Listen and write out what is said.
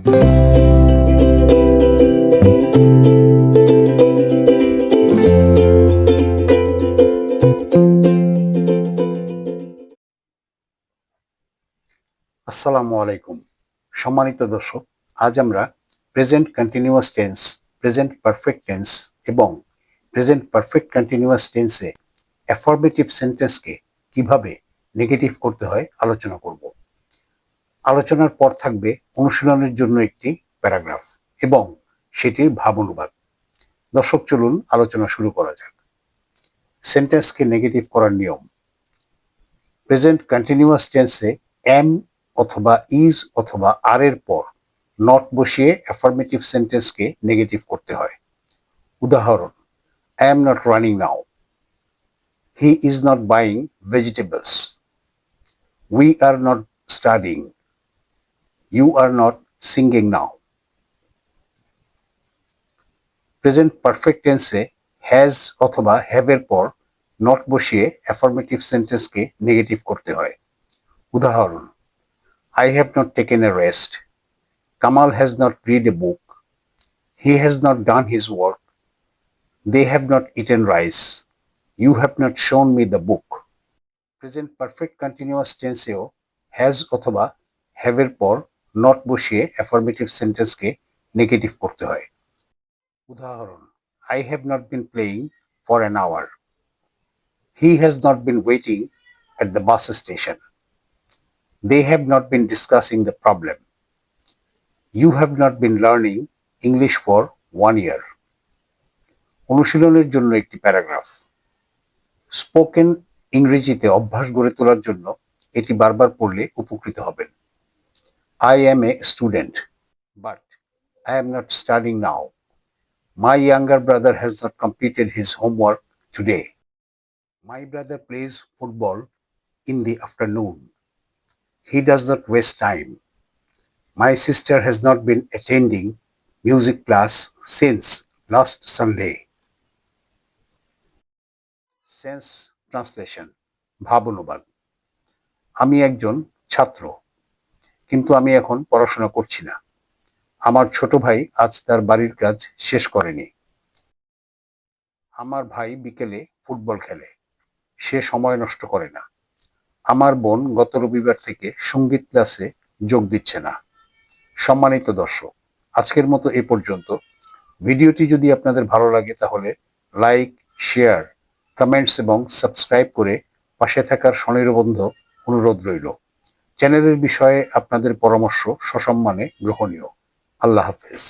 আসসালামু আলাইকুম। সম্মানিত দর্শক, আজ আমরা present continuous tense, present perfect tense এবং প্রেজেন্ট পারফেক্ট কন্টিনিউয়াস টেন্সে অ্যাফার্মেটিভ সেন্টেন্সকে কিভাবে নেগেটিভ করতে হয় আলোচনা করব। আলোচনার পর থাকবে অনুশীলনের জন্য একটি প্যারাগ্রাফ এবং সেটির ভাব অনুবাদ। দর্শক, চলুন আলোচনা শুরু করা যাক। সেন্টেন্সকে নেগেটিভ করার নিয়ম। প্রেজেন্ট কন্টিনিউয়াস টেন্সে এম অথবা ইজ অথবা আর এর পর নট বসিয়ে অ্যাফার্মেটিভ সেন্টেন্সকে নেগেটিভ করতে হয়। উদাহরণ: I am not running now, he is not buying vegetables, we are not studying, you are not singing now. Present perfect টেন্সে হ্যাজ অথবা হ্যাভ এর পর নট বসিয়ে অ্যাফার্মেটিভ সেন্টেন্সকে নেগেটিভ করতে হয়। উদাহরণ: I have not taken a rest. Kamal has not read a book. He has not done his work. They have not eaten rice. You have not shown me the book. Present perfect continuous tenseও has অথবা have এর পর not বসিয়ে affirmative সেন্টেন্সকে negative করতে হয়। উদাহরণ: I have not been playing for an hour. He has not been waiting at the bus station. They have not been discussing the problem. You have not been learning English for 1 year. অনুশীলনের জন্য একটি paragraph. Spoken ইংরেজিতে অভ্যাস গড়ে তোলার জন্য এটি বারবার পড়লে উপকৃত হবেন। I am a student, but I am not studying now. My younger brother has not completed his homework today. My brother plays football in the afternoon. He does not waste time. My sister has not been attending music class since last Sunday. Sense translation, ভাব অনুবাদ। আমি একজন ছাত্র, কিন্তু আমি এখন পড়াশোনা করছি না। আমার ছোট ভাই আজ তার বাড়ির কাজ শেষ করেনি। আমার ভাই বিকেলে ফুটবল খেলে, সে সময় নষ্ট করে না। আমার বোন গত রবিবার থেকে সঙ্গীত ক্লাসে যোগ দিচ্ছে না। সম্মানিত দর্শক, আজকের মতো এ পর্যন্ত। ভিডিওটি যদি আপনাদের ভালো লাগে তাহলে লাইক, শেয়ার, কমেন্টস এবং সাবস্ক্রাইব করে পাশে থাকার স্বনির্বন্ধ অনুরোধ রইল। চ্যানেলের বিষয়ে আপনাদের পরামর্শ সসম্মানে গ্রহণীয়। আল্লাহ হাফেজ।